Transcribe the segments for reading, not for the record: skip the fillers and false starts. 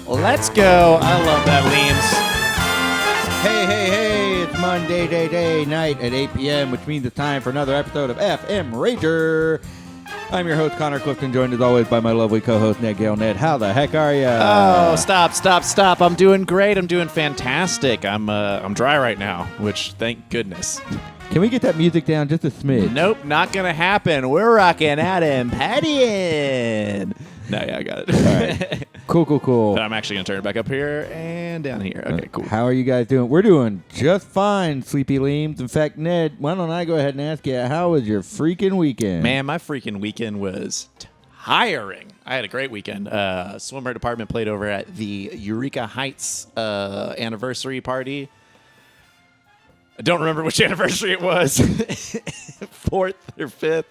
Let's go. I love that, Hey, it's Monday, day, night at 8 p.m., which means it's time for another episode of FM Rager. I'm your host, Connor Clifton, joined as always by my lovely co-host, Ned Gale. Ned, how the heck are you? Oh, stop. I'm doing great. I'm doing fantastic. I'm dry right now, which, thank goodness. Can we get that music down just a smidge? Nope, not going to happen. We're rocking out and pattying. No, yeah, I got it. All right. Cool. But I'm actually going to turn it back up here and down here. Okay, cool. How are you guys doing? We're doing just fine, Sleepy Leams. In fact, Ned, why don't I go ahead and ask you, how was your freaking weekend? Man, my freaking weekend was tiring. I had a great weekend. Swimwear department played over at the Eureka Heights anniversary party. I don't remember which anniversary it was. 4th or 5th.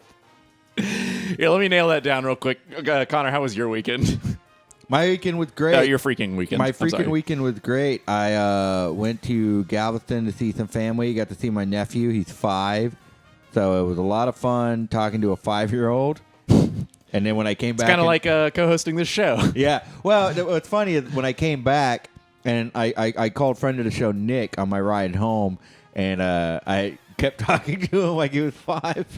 Here, let me nail that down real quick. Connor, how was your weekend? My weekend was great. Your freaking weekend. My freaking weekend was great. I went to Galveston to see some family. Got to see my nephew. He's 5. So it was a lot of fun talking to a 5-year-old. And then when I came back... It's kind of like co-hosting this show. Yeah. Well, what's funny is when I came back, and I called friend of the show, Nick, on my ride home, and I kept talking to him like he was 5.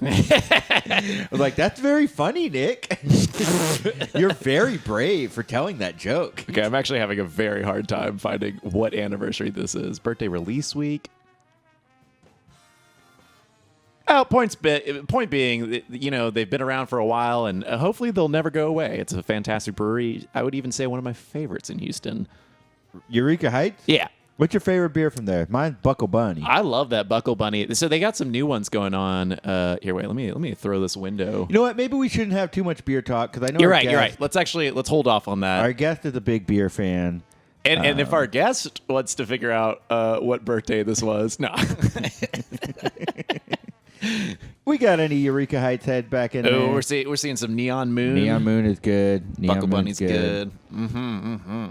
I was like, that's very funny, Nick. You're very brave for telling that joke. Okay, I'm actually having a very hard time finding what anniversary this is. Birthday release week? Oh, point being, you know, they've been around for a while, and hopefully they'll never go away. It's a fantastic brewery. I would even say one of my favorites in Houston. Eureka Heights? Yeah. What's your favorite beer from there? Mine's Buckle Bunny. I love that Buckle Bunny. So they got some new ones going on. Here, wait. Let me throw this window. You know what? Maybe we shouldn't have too much beer talk because I know You're right. Let's hold off on that. Our guest is a big beer fan. And if our guest wants to figure out what birthday this was, no. We got any Eureka Heights head back in there? Oh, we're seeing some Neon Moon. Neon Moon is good. Buckle Bunny's good. Mm-hmm.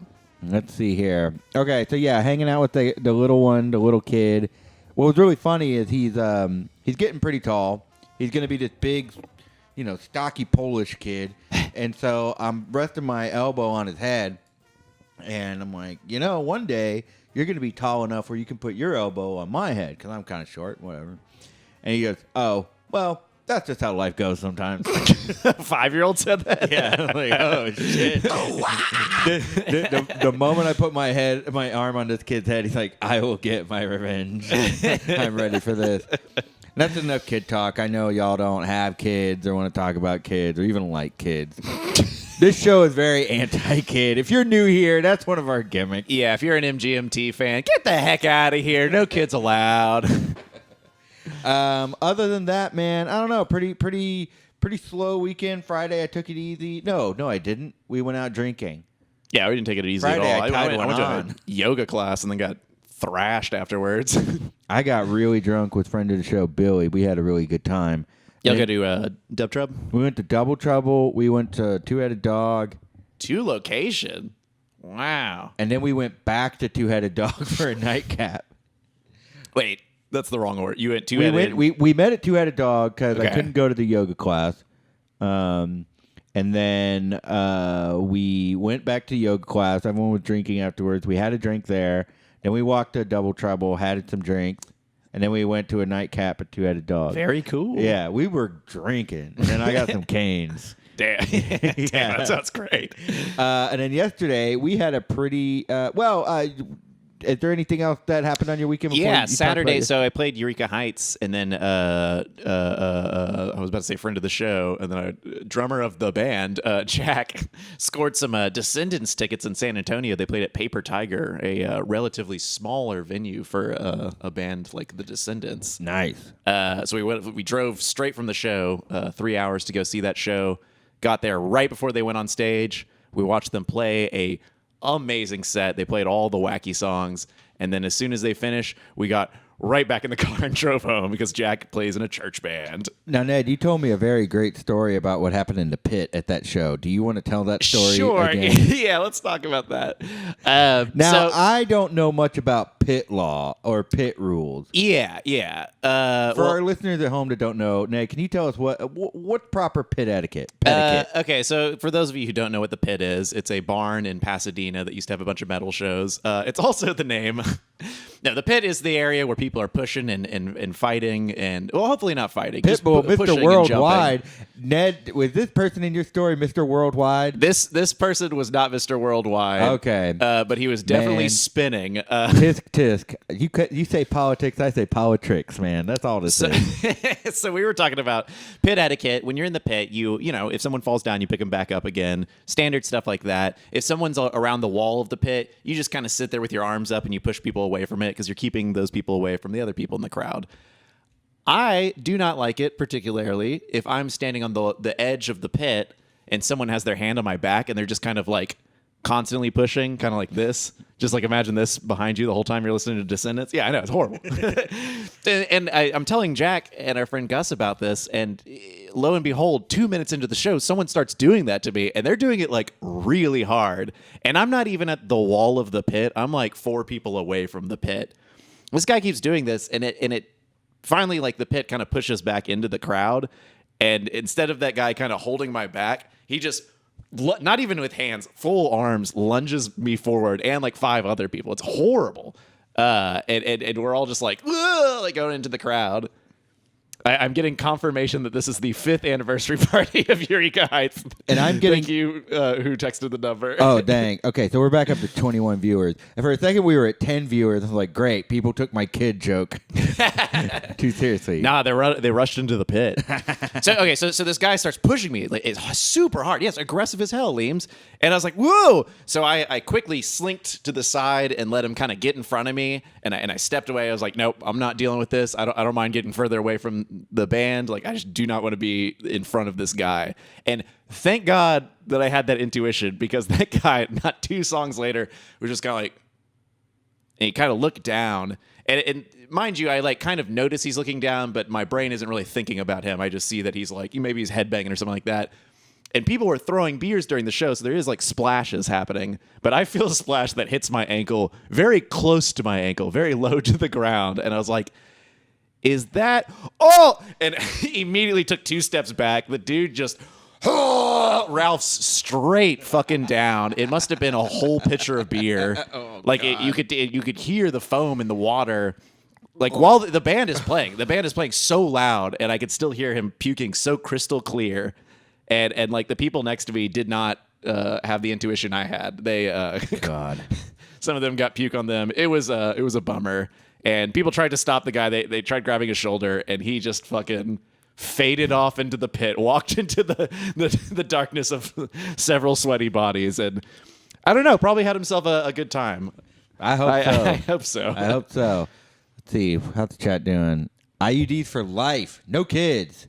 Let's see here. Okay, so yeah, hanging out with the little one, the little kid. What was really funny is he's getting pretty tall. He's going to be this big, stocky Polish kid. And so I'm resting my elbow on his head, and I'm like, one day you're going to be tall enough where you can put your elbow on my head because I'm kind of short, whatever. And he goes, oh, well, that's just how life goes sometimes. 5-year-old said that? Yeah. I'm like, oh, shit. Oh, wow. The moment I put my arm on this kid's head, he's like, I will get my revenge. I'm ready for this. That's enough kid talk. I know y'all don't have kids or want to talk about kids or even like kids. This show is very anti-kid. If you're new here, that's one of our gimmicks. Yeah, if you're an MGMT fan, get the heck out of here. No kids allowed. Other than that, man, I don't know. Pretty slow weekend. Friday, I took it easy. No, I didn't. We went out drinking. Yeah, we didn't take it easy Friday, at all. I went to a yoga class and then got thrashed afterwards. I got really drunk with friend of the show, Billy. We had a really good time. Y'all go to Dub Trub? We went to Double Trouble. We went to Two-Headed Dog. 2 location? Wow. And then we went back to Two-Headed Dog for a nightcap. Wait. That's the wrong order. You went Two-Headed. We met at Two-Headed Dog because Okay. I couldn't go to the yoga class. And then we went back to yoga class. Everyone was drinking afterwards. We had a drink there. Then we walked to Double Trouble, had some drinks. And then we went to a nightcap at Two-Headed Dog. Very cool. Yeah, we were drinking. And then I got some canes. Damn. Damn, that sounds great. And then yesterday, we had a pretty... is there anything else that happened on your weekend? Yeah, Saturday. So I played Eureka Heights, and then I was about to say friend of the show, and then drummer of the band, Jack, scored some Descendants tickets in San Antonio. They played at Paper Tiger, a relatively smaller venue for a band like the Descendants. Nice. So we drove straight from the show, 3 hours to go see that show. Got there right before they went on stage. We watched them play a amazing set. They played all the wacky songs, and then as soon as they finished, we got right back in the car and drove home because Jack plays in a church band. Now, Ned, you told me a very great story about what happened in the pit at that show. Do you want to tell that story Sure. again? Yeah, let's talk about that. Now, I don't know much about pit law or pit rules. Yeah. For our listeners at home that don't know, Ned, can you tell us what proper pit etiquette? Okay, so for those of you who don't know what the Pit is, it's a barn in Pasadena that used to have a bunch of metal shows. It's also the name. No, the Pit is the area where people are pushing and fighting and, well, hopefully not fighting. Pitbull, just pushing Mr. Worldwide. and jumping. Ned, was this person in your story Mr. Worldwide? This person was not Mr. Worldwide. Okay. But he was definitely Man. spinning. Tisk. You say politics, I say politricks, man. That's all this is. So we were talking about pit etiquette. When you're in the pit, you know, if someone falls down, you pick them back up again. Standard stuff like that. If someone's around the wall of the pit, you just kind of sit there with your arms up and you push people away from it because you're keeping those people away from the other people in the crowd. I do not like it particularly if I'm standing on the edge of the pit and someone has their hand on my back and they're just kind of like constantly pushing, kind of like this. Just like imagine this behind you the whole time you're listening to Descendants. Yeah, I know, it's horrible. and I'm telling Jack and our friend Gus about this, and lo and behold, 2 minutes into the show, someone starts doing that to me, and they're doing it like really hard. And I'm not even at the wall of the pit. I'm like 4 people away from the pit. This guy keeps doing this, and it finally, like, the pit kind of pushes back into the crowd, and instead of that guy kind of holding my back, he just, not even with hands, full arms, lunges me forward and like 5 other people. It's horrible. And we're all just like going into the crowd. I'm getting confirmation that this is the 5th anniversary party of Eureka Heights. And I'm getting... Thank you, who texted the number. Oh, dang. Okay, so we're back up to 21 viewers. And for a second, we were at 10 viewers. I was like, great, people took my kid joke too seriously. Nah, they rushed into the pit. So this guy starts pushing me. Like, it's super hard. Yes, aggressive as hell, Leems. And I was like, whoa! So I quickly slinked to the side and let him kind of get in front of me. And I stepped away. I was like, nope, I'm not dealing with this. I don't mind getting further away from the band. Like, I just do not want to be in front of this guy. And thank God that I had that intuition, because that guy, not 2 songs later, was just kind of like, and he kind of looked down. And mind you, I like kind of notice he's looking down, but my brain isn't really thinking about him. I just see that he's like, maybe he's headbanging or something like that. And people were throwing beers during the show, so there is like splashes happening. But I feel a splash that hits my ankle, very close to my ankle, very low to the ground. And I was like, is that... Oh! And he immediately took 2 steps back. The dude just... Ralph's straight fucking down. It must have been a whole pitcher of beer. You could hear the foam in the water. Like, while the band is playing. The band is playing so loud, and I could still hear him puking so crystal clear. And like, the people next to me did not have the intuition I had. They God. Some of them got puke on them. It was a bummer. And people tried to stop the guy. They tried grabbing his shoulder, and he just fucking faded off into the pit, walked into the darkness of several sweaty bodies, and I don't know, probably had himself a good time. I hope so. I hope so. Let's see. How's the chat doing? IUDs for life. No kids.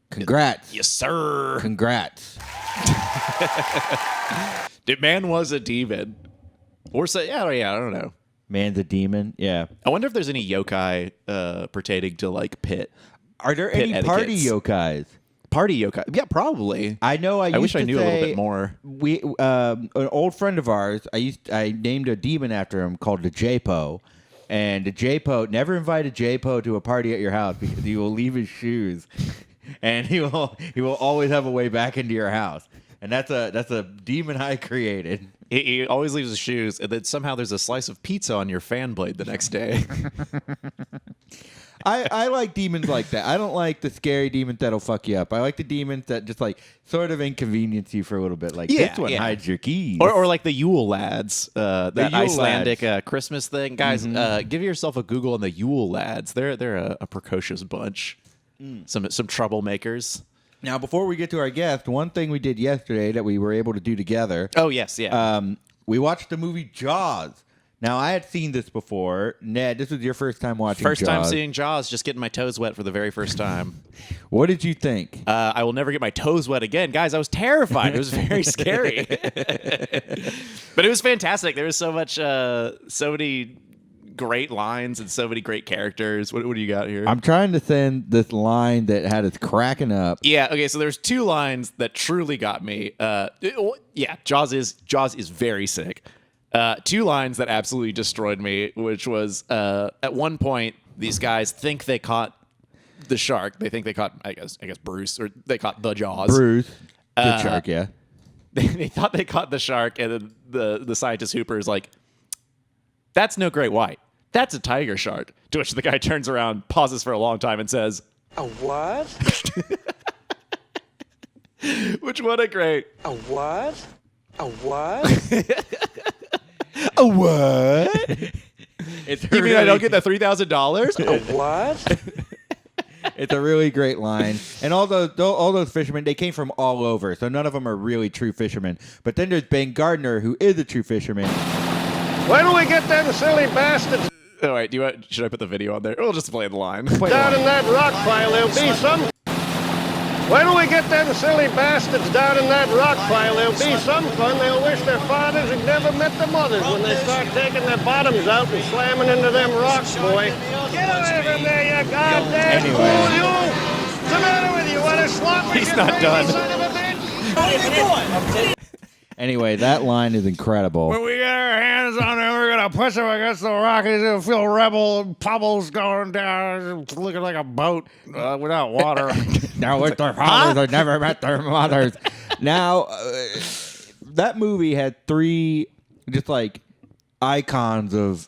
Congrats. Yes, sir. Congrats. The man was a demon. Or say, I don't know. Man's a demon. Yeah. I wonder if there's any yokai pertaining to like pit. Are there Pit any party etiquettes. yokais? Party yokai? Yeah, probably. I know. I wish I knew a little bit more. We an old friend of ours. I named a demon after him called the J-Po, and the J-Po never invited J-Po to a party at your house because he will leave his shoes, and he will always have a way back into your house. And that's a demon I created. He always leaves his shoes, and then somehow there's a slice of pizza on your fan blade the next day. I like demons like that. I don't like the scary demons that'll fuck you up. I like the demons that just like sort of inconvenience you for a little bit. Like, this one hides your keys. Or like the Yule Lads, that Yule Icelandic Christmas thing. Guys, give yourself a Google on the Yule Lads. They're a precocious bunch. Some troublemakers. Now, before we get to our guest, one thing we did yesterday that we were able to do together. Oh, yes, yeah. We watched the movie Jaws. Now, I had seen this before. Ned, this was your first time watching Jaws. First time seeing Jaws, just getting my toes wet for the very first time. What did you think? I will never get my toes wet again. Guys, I was terrified. It was very scary. But it was fantastic. There was so many great lines and so many great characters. What do you got here? I'm trying to send this line that had us cracking up. Yeah. Okay. So there's two lines that truly got me. Jaws is very sick. Two lines that absolutely destroyed me, which was at one point these guys think they caught the shark. They think they caught I guess Bruce, or they caught the Jaws. Bruce, good shark, yeah. They thought they caught the shark, and then the scientist Hooper is like, "That's no great white. That's a tiger shark." To which the guy turns around, pauses for a long time, and says, A what? "Which what a great A what? A what? A what? It's You mean I don't get the $3,000? A what? It's a really great line. And all those fishermen, they came from all over, so none of them are really true fishermen. But then there's Ben Gardner, who is a true fisherman. When do we get them silly bastards Oh, wait, should I put the video on there? We'll just play the line. down in that rock pile? There'll be some. When do we get them silly bastards down in that rock pile? There'll be some fun. They'll wish their fathers had never met their mothers when they start taking their bottoms out and slamming into them rocks, boy. Get away from there, you goddamn fool, you! What's the matter with you? What a slot He's not done. son of a bitch! Anyway, that line is incredible. When we get our hands on him, we're gonna push him against the Rockies. He'll feel rebel. Pummels going down. It's looking like a boat without water. Now with their fathers, I never met their mothers. Now, that movie had three just like icons of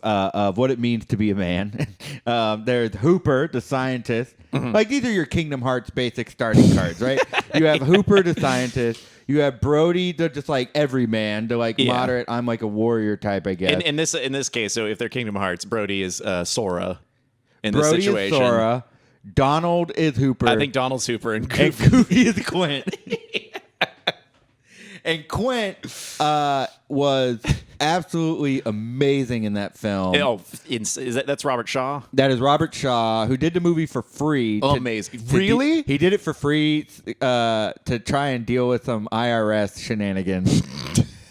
what it means to be a man. There's Hooper, the scientist. Mm-hmm. Like, these are your Kingdom Hearts basic starting cards, right? You have Hooper, the scientist. You have Brody, the just like everyman, the like moderate. I'm like a warrior type, I guess. In this case, so if they're Kingdom Hearts, Brody is Sora. In Brody this situation, is Sora. Donald is Hooper. I think Donald's Hooper and And Goofy. Goofy is Quint. And Quint was absolutely amazing in that film. That's Robert Shaw? That is Robert Shaw, who did the movie for free. Amazing. Really? He did it for free to try and deal with some IRS shenanigans.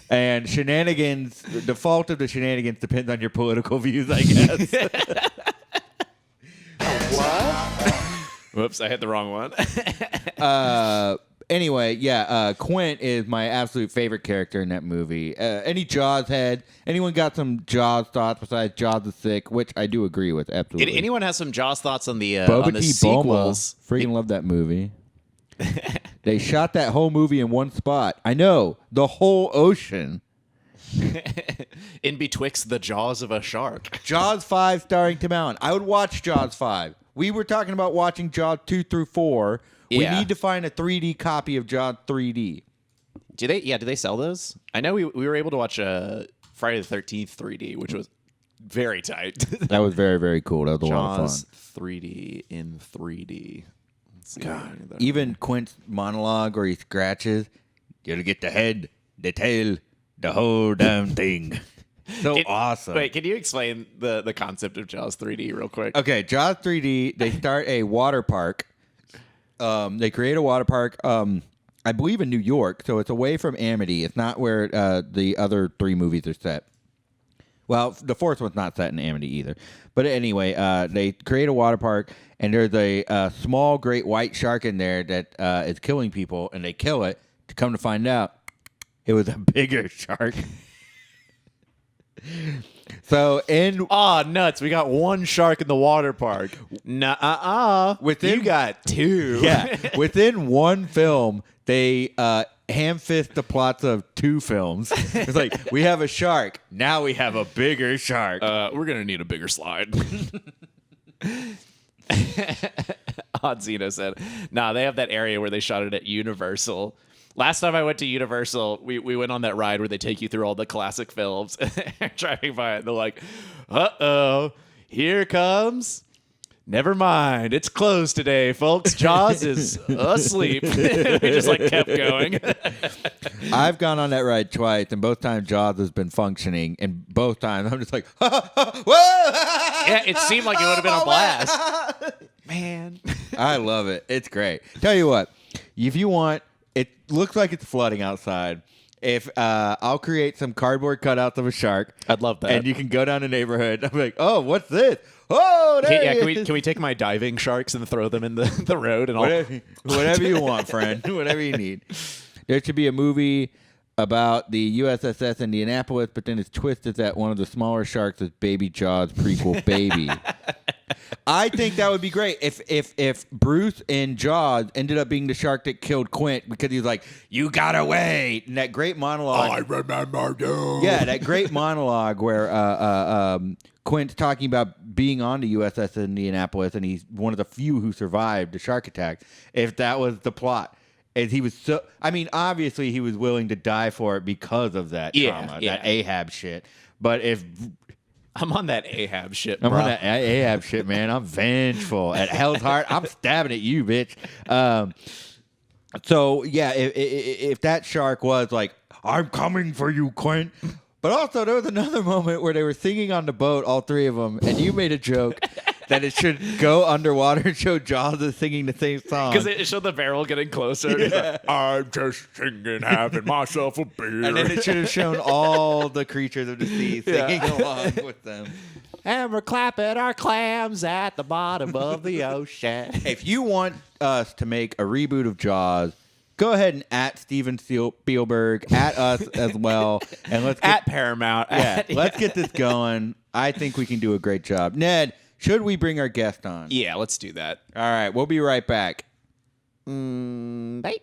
And shenanigans, the fault of the shenanigans depends on your political views, I guess. What? Whoops, I hit the wrong one. Anyway, Quint is my absolute favorite character in that movie. Any Jaws head? Anyone got some Jaws thoughts besides Jaws is sick, which I do agree with, absolutely. Anyone has some Jaws thoughts on the Boba on the T. sequels? Boma. Freaking love that movie. They shot that whole movie in one spot. I know. The whole ocean. In betwixt the jaws of a shark. Jaws 5 starring Tim Allen. I would watch Jaws 5. We were talking about watching Jaws 2 through 4. We need to find a 3D copy of Jaws 3D. Do they sell those? I know we were able to watch Friday the 13th 3D, which was very tight. That was very, very cool. That was a lot of Jaws fun. 3D in 3D. God. Even Quint's monologue where he scratches, you gotta get the head, the tail, the whole damn thing. So awesome. Wait, can you explain the concept of Jaws 3D real quick? Okay, Jaws 3D, they start a water park. They create a water park, I believe in New York, so it's away from Amity. It's not where the other three movies are set. Well, the fourth one's not set in Amity either. But anyway, they create a water park, and there's a small great white shark in there that is killing people, and they kill it. To come to find out, it was a bigger shark. So nuts! We got one shark in the water park. You got two. Yeah, within one film, they ham fist the plots of two films. It's like, we have a shark, now we have a bigger shark. We're gonna need a bigger slide. Odzino said, "Nah, they have that area where they shot it at Universal." Last time I went to Universal, we went on that ride where they take you through all the classic films. Driving by it, they're like, "Uh-oh, here comes. Never mind, it's closed today, folks. Jaws is asleep." We just like kept going. I've gone on that ride twice, and both times Jaws has been functioning, and both times I'm just like, whoa! Yeah, it seemed like it would have been a blast. Man. I love it. It's great. Tell you what, if you want, it looks like it's flooding outside. if I'll create some cardboard cutouts of a shark. I'd love that. And you can go down the neighborhood. I'm like, oh, what's this? Oh, there he is. Can we take my diving sharks and throw them in the road and all? Whatever you want, friend. Whatever you need. There should be a movie about the USS Indianapolis, but then its twist is that one of the smaller sharks is Baby Jaws prequel Baby. I think that would be great if Bruce in Jaws ended up being the shark that killed Quint because he was like, "You got away," and that great monologue. I remember you. Yeah, that great monologue where Quint's talking about being on the USS Indianapolis and he's one of the few who survived the shark attack. If that was the plot. And he was so, I mean, obviously he was willing to die for it because of that trauma, that Ahab shit. But if I'm on that Ahab shit, I'm bro. on that Ahab shit, man. I'm vengeful. At Hell's Heart, I'm stabbing at you, bitch. So, yeah, if that shark was like, I'm coming for you, Quint. But also, there was another moment where they were singing on the boat, all three of them, and you made a joke that it should go underwater and show Jaws is singing the same song. Because it showed the barrel getting closer. Yeah. I'm just singing, having myself a beer. And then it should have shown all the creatures of the sea singing along with them. And we're clapping our clams at the bottom of the ocean. If you want us to make a reboot of Jaws, go ahead and at Steven Spielberg, at us as well, and let's get, At Paramount. let's get this going. I think we can do a great job. Ned, should we bring our guest on? Yeah, let's do that. All right, we'll be right back. Bye.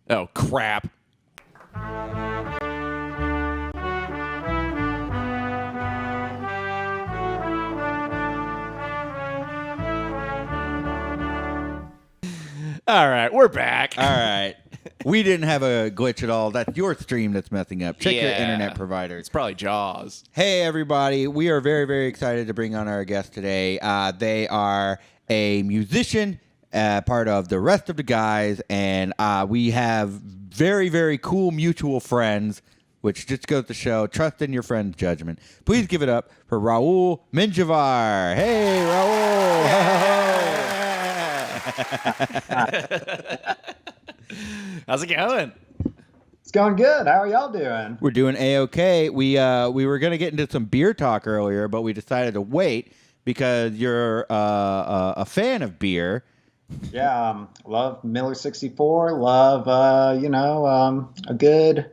Oh, crap. All right, we're back. All right. We didn't have a glitch at all. That's your stream that's messing up. Check your Yeah. internet providers. It's probably Jaws. Hey, everybody. We are very, very excited to bring on our guest today. They are a musician, part of the rest of the guys, and we have very, very cool mutual friends, which just goes to show, trust in your friend's judgment. Please give it up for Raul Menjivar. Hey, Raul. How's it going? It's going good. How are y'all doing? We're doing A-OK. We were going to get into some beer talk earlier, but we decided to wait because you're a fan of beer. Yeah, love Miller 64. Love, a good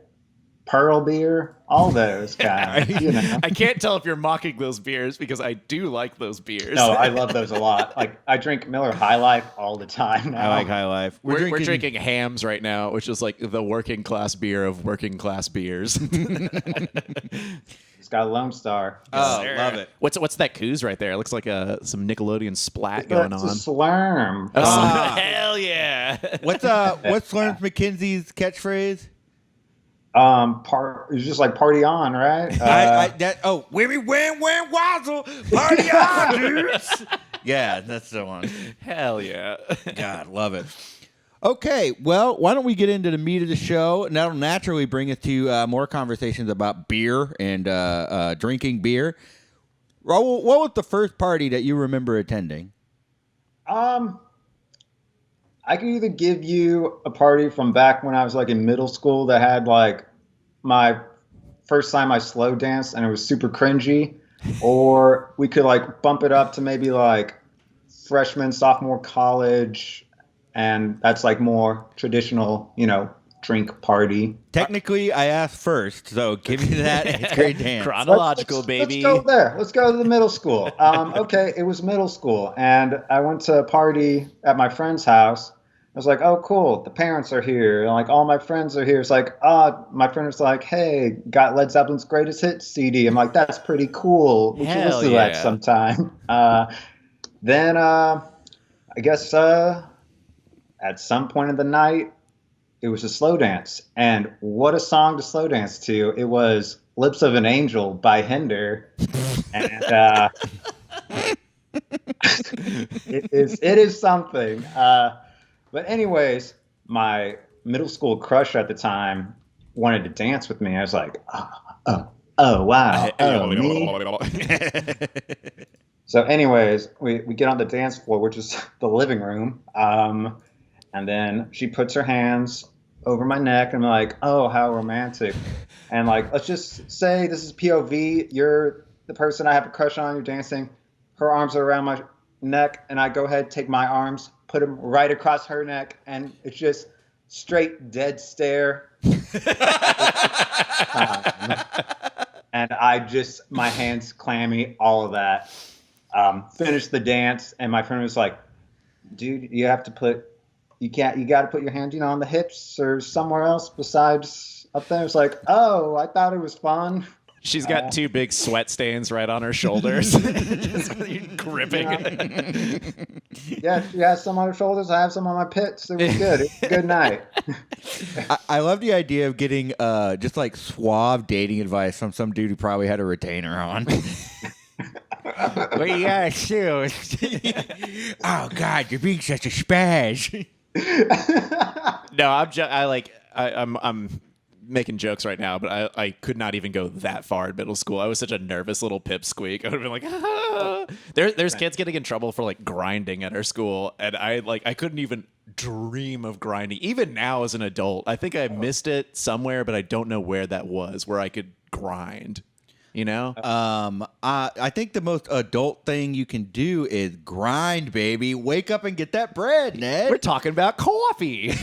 Pearl beer. All those kind of, I can't tell if you're mocking those beers because I do like those beers. No, I love those a lot. Like, I drink Miller High Life all the time now. I like High Life. We're drinking Hams right now, which is like the working class beer of working class beers. It's got a Lone Star. Oh, Sure. love it. What's that kooze right there? It looks like some Nickelodeon splat going It's on. a Slurm. Hell yeah! What's Lawrence McKenzie's catchphrase? It's just like party on, right? Wimmy wham wham wazzle, party on, dudes. Yeah, that's the one. Hell yeah! God, love it. Okay, well, why don't we get into the meat of the show, and that'll naturally bring us to more conversations about beer and drinking beer. Raul, what was the first party that you remember attending? I could either give you a party from back when I was like in middle school that had like my first time I slow danced and it was super cringy, or we could like bump it up to maybe like freshman, sophomore college, and that's like more traditional, drink party. Technically, I asked first, so give me that eighth grade dance. Chronological, baby. Let's go there. Let's go to the middle school. Okay, it was middle school, and I went to a party at my friend's house. I was like, oh, cool, the parents are here, and like all my friends are here. It's like, my friend was like, hey, got Led Zeppelin's Greatest Hits CD. I'm like, that's pretty cool. We should listen to that sometime. Then I guess at some point in the night, it was a slow dance. And what a song to slow dance to. It was Lips of an Angel by Hinder. And it is something. But anyways, my middle school crush at the time wanted to dance with me. I was like, oh wow, oh me. So anyways, we get on the dance floor, which is the living room. And then she puts her hands over my neck, and I'm like, oh, how romantic. And like, let's just say this is POV. You're the person I have a crush on. You're dancing. Her arms are around my neck, and I go ahead, take my arms, put them right across her neck, and it's just straight dead stare. And my hands clammy, all of that. Finished the dance, and my friend was like, dude, you got to put your hand, on the hips or somewhere else besides up there. It's like, oh, I thought it was fun. She's got two big sweat stains right on her shoulders. Just gripping. Yeah, she has some on her shoulders. I have some on my pits. It was good. It was a good night. I love the idea of getting just like suave dating advice from some dude who probably had a retainer on. Well, yeah, sure. Oh God, you're being such a spaz. No, I'm making jokes right now, but I could not even go that far in middle school. I was such a nervous little pipsqueak. I would have been like, ah. There's kids getting in trouble for like grinding at our school, and I couldn't even dream of grinding. Even now as an adult, I think I missed it somewhere, but I don't know where that was, where I could grind. I think the most adult thing you can do is grind, baby. Wake up and get that bread, Ned. We're talking about coffee.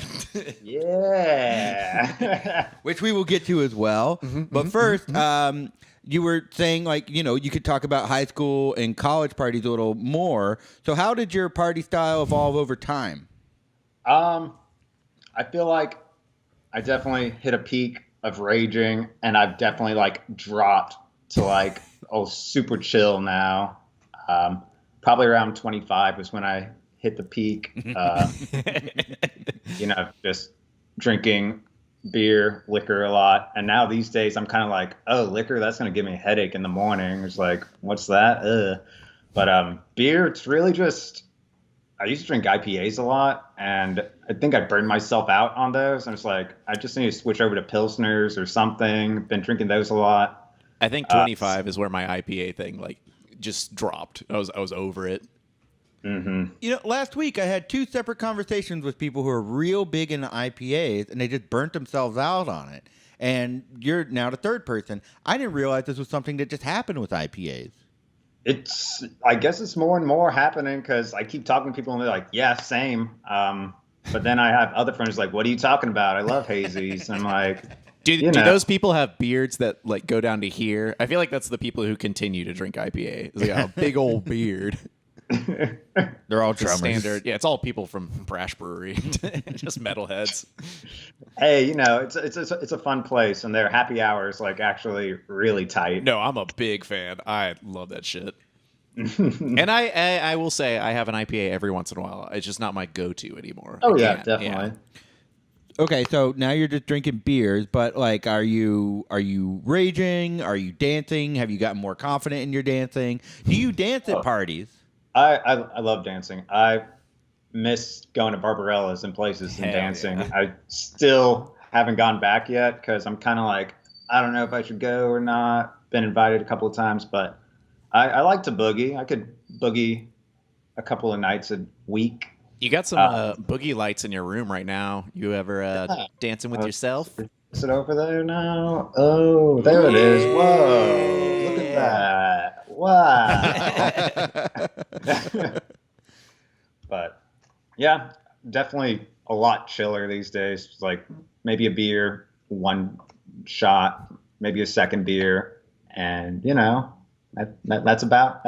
Yeah. Which we will get to as well. But first, you were saying you could talk about high school and college parties a little more. So how did your party style evolve over time? I feel like I definitely hit a peak of raging, and I've definitely dropped to super chill now. Probably around 25 was when I hit the peak. Just drinking beer, liquor a lot. And now these days I'm kind of like, oh, liquor, that's going to give me a headache in the morning. It's like, what's that? Ugh. But beer, it's really just, I used to drink IPAs a lot, and I think I burned myself out on those. And it's like, I just need to switch over to Pilsners or something. Been drinking those a lot. I think 25 is where my IPA thing just dropped. I was over it. Mm-hmm. Last week I had two separate conversations with people who are real big into IPAs, and they just burnt themselves out on it. And you're now the third person. I didn't realize this was something that just happened with IPAs. I guess it's more and more happening because I keep talking to people and they're like, yeah, same. But then I have other friends like, what are you talking about? I love hazies. And I'm like, do those people have beards that go down to here? I feel like that's the people who continue to drink IPA. It's a big old beard. They're all drummers. Standard. Yeah, it's all people from Brash Brewery, just metalheads. Hey, it's a fun place, and their happy hours actually really tight. No, I'm a big fan. I love that shit. And I will say I have an IPA every once in a while. It's just not my go-to anymore. Oh yeah, definitely. Yeah. Okay, so now you're just drinking beers, but are you raging? Are you dancing? Have you gotten more confident in your dancing? Do you dance at parties? I love dancing. I miss going to Barbarella's and places and dancing. Yeah. I still haven't gone back yet because I'm kind of like, I don't know if I should go or not. Been invited a couple of times, but I like to boogie. I could boogie a couple of nights a week. You got some boogie lights in your room right now. You ever dancing with yourself? Is it over there now? Oh, there it is. Whoa, look at that. Wow. But yeah, definitely a lot chiller these days. It's like maybe a beer, one shot, maybe a second beer, and that's about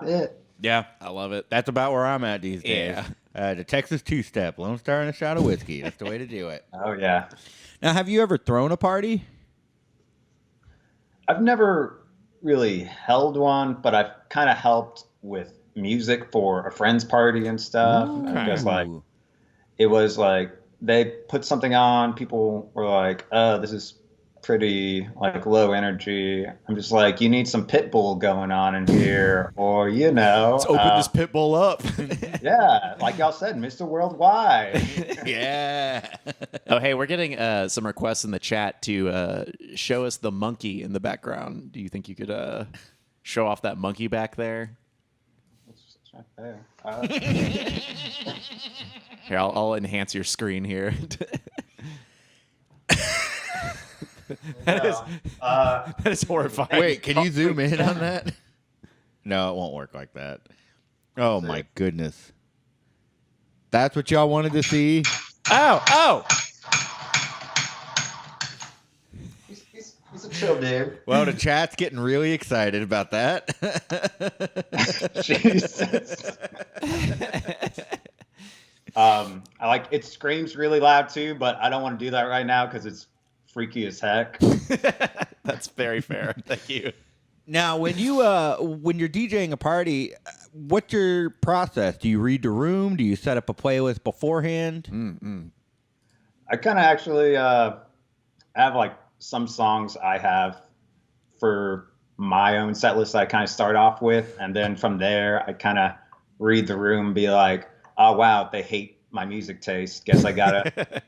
it. Yeah, I love it. That's about where I'm at these days. Yeah. The Texas two-step, Lone Star and a shot of whiskey. That's the way to do it. Oh yeah. Now, have you ever thrown a party? I've never really held one, but I've kind of helped with music for a friend's party and stuff. And just like Ooh. it was like they put something on. People were like, this is pretty like low energy. I'm just like, you need some Pitbull going on in here, or Let's open this pit bull up. yeah, like y'all said, Mr. Worldwide. Yeah. Oh, hey, we're getting some requests in the chat to show us the monkey in the background. Do you think you could show off that monkey back there? It's right there. Here, I'll enhance your screen here. That is horrifying. Wait, can you zoom in on that? No, it won't work like that. Oh my goodness. That's what y'all wanted to see? Oh! He's a chill dude. Well, the chat's getting really excited about that. Jesus. I like it screams really loud too, but I don't want to do that right now because it's freaky as heck. That's very fair. Thank you. Now, when you're DJing a party, what's your process? Do you read the room? Do you set up a playlist beforehand? I kind of actually have like some songs I have for my own set list I kind of start off with, and then from there I kind of read the room, be like, oh wow, they hate my music taste. Guess I gotta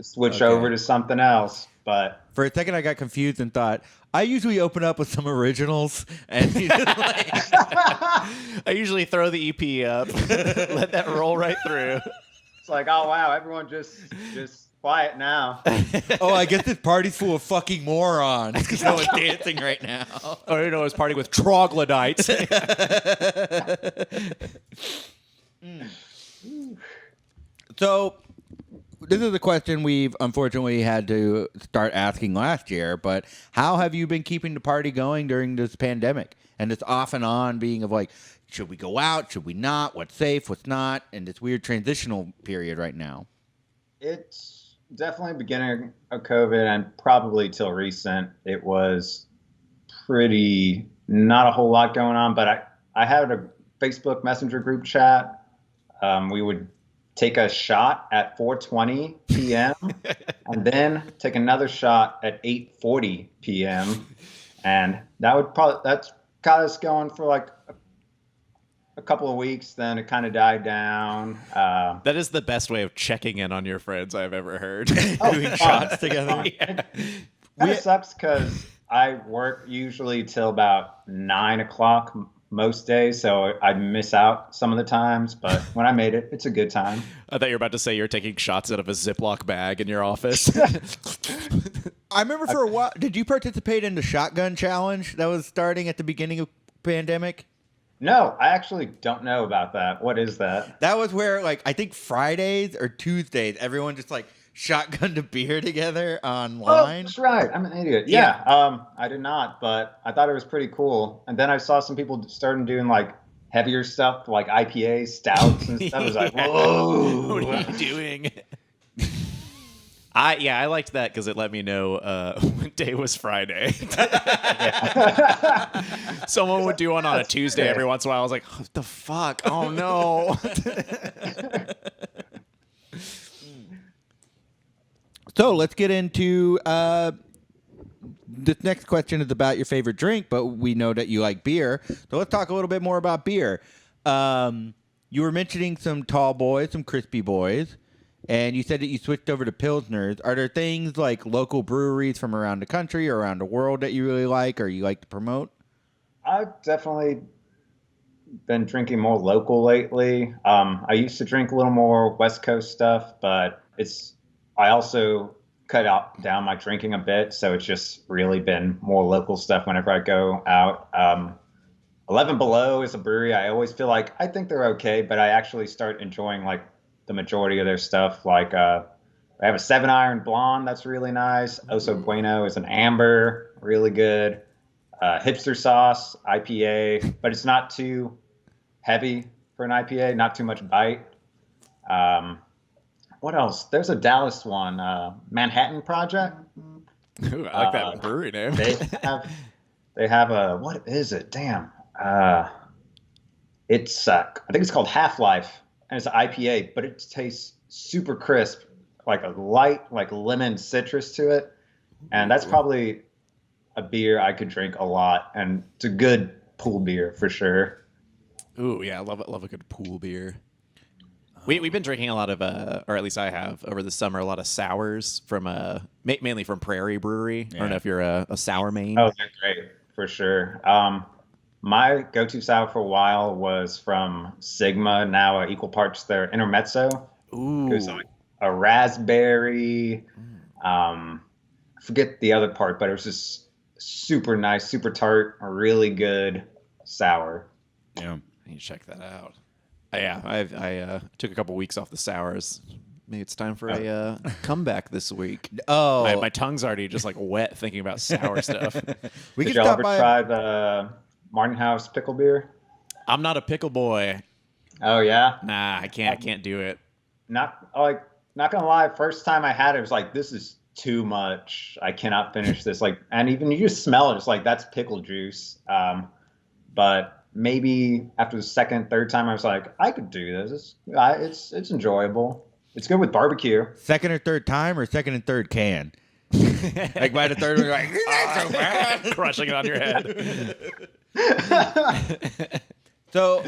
switch over to something else. But For a second, I got confused and thought, I usually open up with some originals. And I usually throw the EP up, let that roll right through. it's like, oh wow, everyone just quiet now. oh, I guess this party's full of fucking morons because no one's dancing right now. Oh, you know, I was partying with troglodytes. So, this is a question we've unfortunately had to start asking last year, but how have you been keeping the party going during this pandemic? And this off and on being of like, should we go out? Should we not? What's safe? What's not? And this weird transitional period right now. It's definitely beginning of COVID and probably till recent. It was pretty not a whole lot going on, but I had a Facebook Messenger group chat. We would take a shot at 4:20 p.m. and then take another shot at 8:40 p.m. And that's got us going for like a couple of weeks. Then it kind of died down. That is the best way of checking in on your friends I've ever heard. Doing shots together. Yeah. Kind of sucks because I work usually till about 9 o'clock most days, so I'd miss out some of the times, but when I made it, it's a good time. I thought you were about to say you're taking shots out of a Ziploc bag in your office. I remember for a while, did you participate in the shotgun challenge that was starting at the beginning of pandemic? No, I actually don't know about that. What is that? That was where, like, I think Fridays or Tuesdays, everyone just, like, shotgunned a beer together Oh, online. that's right. I'm an idiot. Yeah. I did not, but I thought it was pretty cool. And then I saw some people starting doing like heavier stuff, like IPAs, stouts, and stuff. I was like, whoa. What are you doing? I liked that because it let me know what day was Friday. Someone would do one on a Tuesday every once in a while. I was like, what the fuck? Oh no. So let's get into this next question is about your favorite drink, but we know that you like beer. So let's talk a little bit more about beer. You were mentioning some tall boys, some crispy boys, and you said that you switched over to Pilsners. Are there things like local breweries from around the country or around the world that you really like or you like to promote? I've definitely been drinking more local lately. I used to drink a little more West Coast stuff, but I also cut down my drinking a bit, so it's just really been more local stuff whenever I go out. 11 Below is a brewery. I always feel like I think they're okay, but I actually start enjoying like the majority of their stuff. Like I have a 7 Iron Blonde that's really nice. Oso Bueno is an amber, really good. Hipster Sauce IPA, but it's not too heavy for an IPA, not too much bite. What else? There's a Dallas one, Manhattan Project. Ooh, I like that brewery name. It's I think it's called Half-Life, and it's an IPA, but it tastes super crisp, like a light, like lemon citrus to it. And that's probably a beer I could drink a lot, and it's a good pool beer for sure. Ooh, yeah, I love it. Love a good pool beer. We've been drinking a lot of, or at least I have over the summer, a lot of sours from mainly from Prairie Brewery. I don't know if you're a sour main. Oh, they're great for sure. My go-to sour for a while was from Sigma. Now equal parts their Intermezzo. Ooh, It was like a raspberry. I forget the other part, but it was just super nice, super tart, a really good sour. Yeah. I need to check that out. Yeah, I took a couple weeks off the sours. Maybe it's time for a comeback this week. Oh, My tongue's already just like wet thinking about sour stuff. we Did can y'all stop ever by. try the Martin House pickle beer? I'm not a pickle boy. Oh yeah, Nah, I can't do it. not gonna lie. First time I had it, it was like, this is too much. I cannot finish this. Like, and even you just smell it, it's like that's pickle juice. But maybe after the second, third time, I was like, I could do this. It's enjoyable. It's good with barbecue. Second or third time, or second and third can? Like by the third one, you're like, "This ain't so bad." Crushing it on your head. So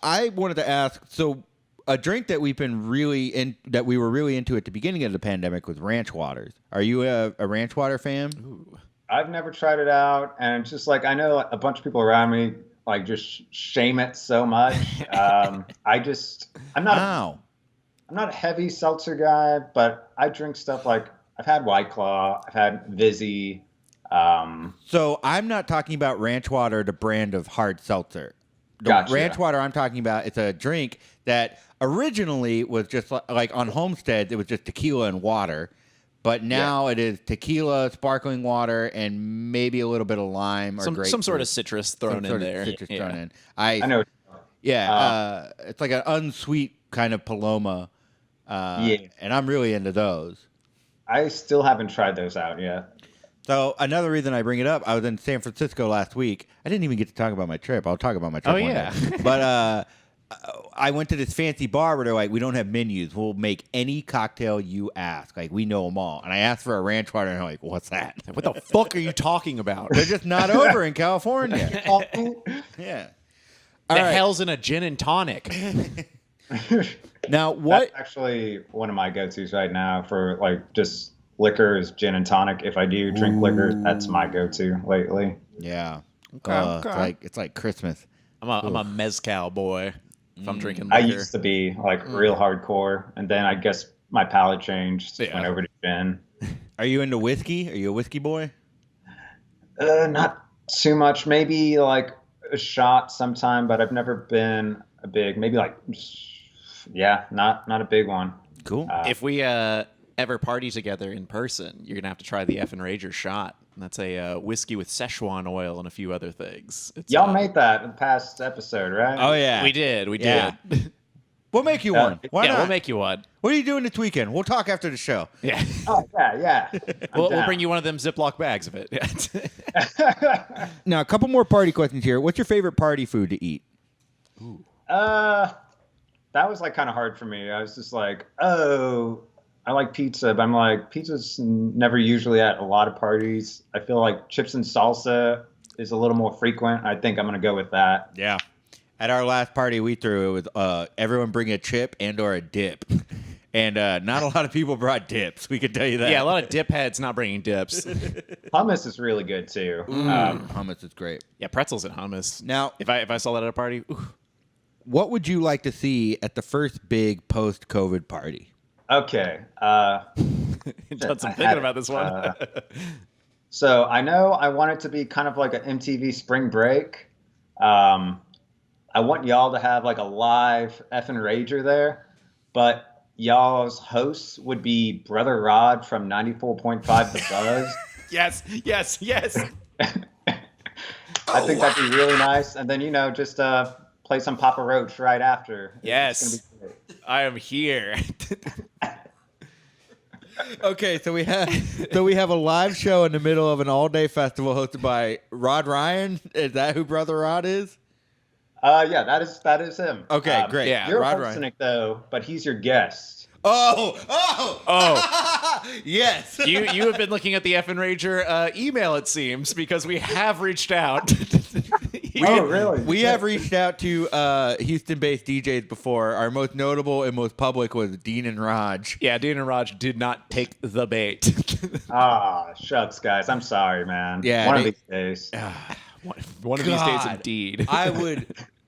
I wanted to ask. So a drink that we've been that we were really into at the beginning of the pandemic was ranch waters. Are you a ranch water fan? Ooh. I've never tried it out, and it's just like, I know a bunch of people around me like just shame it so much. I'm not a heavy seltzer guy, but I drink stuff like, I've had White Claw, I've had Vizzy. So I'm not talking about ranch water, the brand of hard seltzer. The Gotcha. ranch water I'm talking about, it's a drink that originally was just like on Homestead, it was just tequila and water. But now it is tequila, sparkling water, and maybe a little bit of lime or Some sort of citrus thrown in there. Citrus Yeah. thrown in. I know. It's like an unsweet kind of Paloma. And I'm really into those. I still haven't tried those out yet. So another reason I bring it up, I was in San Francisco last week. I didn't even get to talk about my trip. I'll talk about my trip one yeah. day. But I went to this fancy bar where they're like, we don't have menus. We'll make any cocktail you ask. Like, we know them all. And I asked for a ranch water, and they're like, what's that? What the fuck are you talking about? They're just not over in California. Yeah. The hell's in a gin and tonic? Now, what? That's actually one of my go-tos right now for like just liquor is gin and tonic. If I do drink liquor, that's my go-to lately. Yeah. Okay. It's like Christmas. I'm a mezcal boy. If I'm drinking I liquor. used to be like real hardcore, and then I guess my palate changed. Yeah. Went over to gin. Are you into whiskey? Are you a whiskey boy? Not too much. Maybe like a shot sometime, but I've never been a big. Maybe like, not a big one. Cool. If we ever party together in person, you're gonna have to try the Effin Rager shot. That's a whiskey with Szechuan oil and a few other things. It's, Y'all made that in the past episode, right? Oh, yeah. We did. Yeah. did. We'll make you one. Why Yeah, not? we'll make you one. What are you doing this weekend? We'll talk after the show. Yeah. Oh yeah. We'll down. bring you one of them Ziploc bags of it. Yeah. Now, a couple more party questions here. What's your favorite party food to eat? That was like kind of hard for me. I was just like, oh, I like pizza, but I'm like, pizza's never usually at a lot of parties. I feel like chips and salsa is a little more frequent. I think I'm gonna go with that. Yeah. At our last party we threw, it was everyone bring a chip and or a dip. And not a lot of people brought dips. We can tell you that. Yeah, a lot of dip heads not bringing dips. Hummus is really good too. Hummus is great. Yeah, pretzels and hummus. Now, If I saw that at a party, ooh. what would you like to see at the first big post-COVID party? Okay. Done some thinking about this one. So I know I want it to be kind of like an MTV Spring Break. I want y'all to have like a live Effin Rager there, but y'all's hosts would be Brother Rod from 94.5 The Buzz. Yes. I think that'd be really nice. And then, just play some Papa Roach right after. It's Yes. gonna be great. I am here. Okay, so we have a live show in the middle of an all-day festival hosted by Rod Ryan. Is that who Brother Rod is? Yeah, that is him. Okay, great. yeah, You're Rod hosting Ryan. it though, but he's your guest. Oh, yes. You have been looking at the Effin Rager email, it seems, because we have reached out. Oh, really? We have reached out to Houston-based DJs before. Our most notable and most public was Dean and Raj. Yeah, Dean and Raj did not take the bait. Ah, shucks, guys. I'm sorry, man. Yeah, One of these days. One of these days, God. indeed.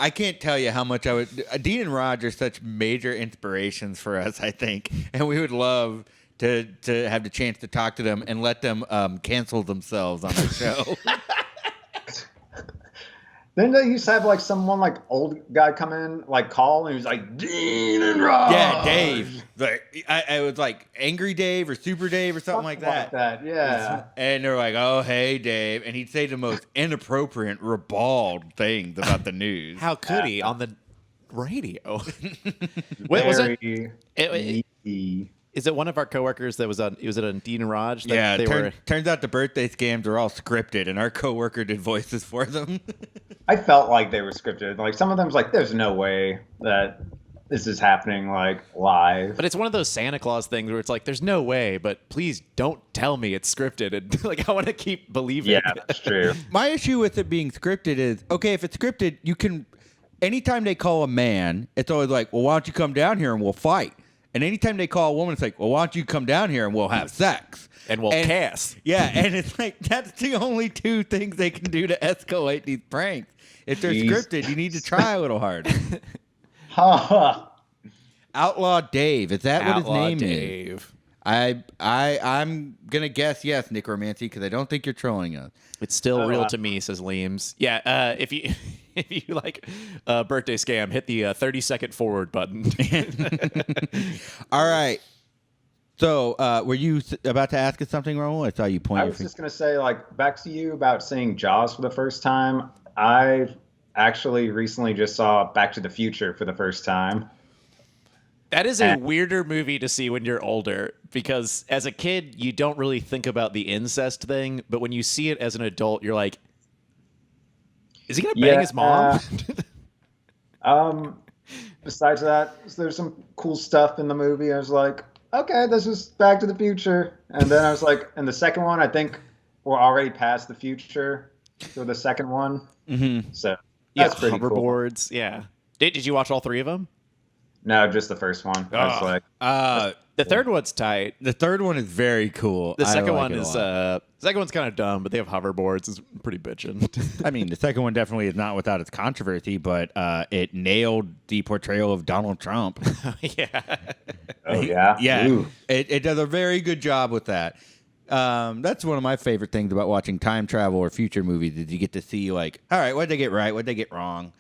I can't tell you how much I would. Dean and Raj are such major inspirations for us, I think, and we would love to have the chance to talk to them and let them cancel themselves on the show. Didn't they used to have like someone like old guy come in, like call, and he was like Dean and Raj. Yeah, Dave. Like I was like Angry Dave or Super Dave or something like that. Yeah. And they're like, "Oh, hey, Dave," and he'd say the most inappropriate, ribald things about the news. How could he on the radio? Wait, was it? Needy. Is it one of our coworkers that was on? Was it on Dean and Raj? That Yeah, they were. turns out the birthday scams are all scripted, and our coworker did voices for them. I felt like they were scripted. Like some of them's like, there's no way that this is happening like live. But it's one of those Santa Claus things where it's like, there's no way, but please don't tell me it's scripted. And like, I want to keep believing. Yeah, that's true. My issue with it being scripted is, okay, if it's scripted, you can, anytime they call a man, it's always like, well, why don't you come down here and we'll fight? And anytime they call a woman, it's like, well, why don't you come down here and we'll have sex? And we'll cast. Yeah, and it's like, that's the only two things they can do to escalate these pranks. If they're scripted, you need to try a little harder. Outlaw Dave, is that Outlaw what his name Dave. is? I'm gonna guess yes, Nick Romancy, because I don't think you're trolling us. It's still real to me, says Liams. Yeah, if you if you like birthday scam, hit the 30-second forward button. All right. So, were you about to ask us something, Raul? I saw you point. I was just gonna say, like, back to you about seeing Jaws for the first time. I actually recently just saw Back to the Future for the first time. That is a weirder movie to see when you're older, because as a kid, you don't really think about the incest thing, but when you see it as an adult, you're like, is he going to bang his mom? Besides that, there's some cool stuff in the movie. I was like, okay, this is Back to the Future. And then I was like, in the second one, I think we're already past the future for the second one. Mm-hmm. So Yeah, that's pretty cool. hoverboards. Yeah. Did you watch all three of them? No, just the first one. I was like, The third one's tight. The third one is very cool. The second like one it a is lot. second one's kind of dumb, but they have hoverboards. It's pretty bitchin'. I mean, the second one definitely is not without its controversy, but it nailed the portrayal of Donald Trump. Yeah. oh yeah, Yeah, Ooh. it does a very good job with that. That's one of my favorite things about watching time travel or future movies is you get to see, like, all right, what'd they get right? What'd they get wrong?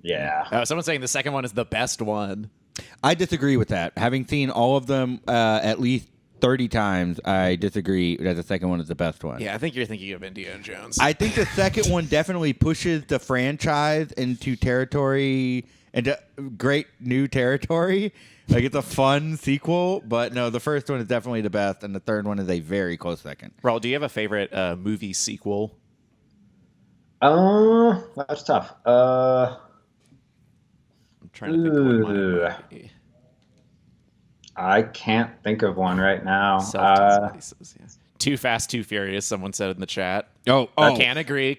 Yeah. Someone's saying the second one is the best one. I disagree with that. Having seen all of them at least 30 times, I disagree that the second one is the best one. Yeah, I think you're thinking of Indiana Jones. I think the second one definitely pushes the franchise into territory, into great new territory. Like, it's a fun sequel, but no, the first one is definitely the best, and the third one is a very close second. Raul, do you have a favorite movie sequel? That's tough. I'm trying to think of what mine Ooh. might be. I can't think of one right now. Self-displaces, yeah. Too Fast, Too Furious, someone said in the chat. Oh, Can't agree.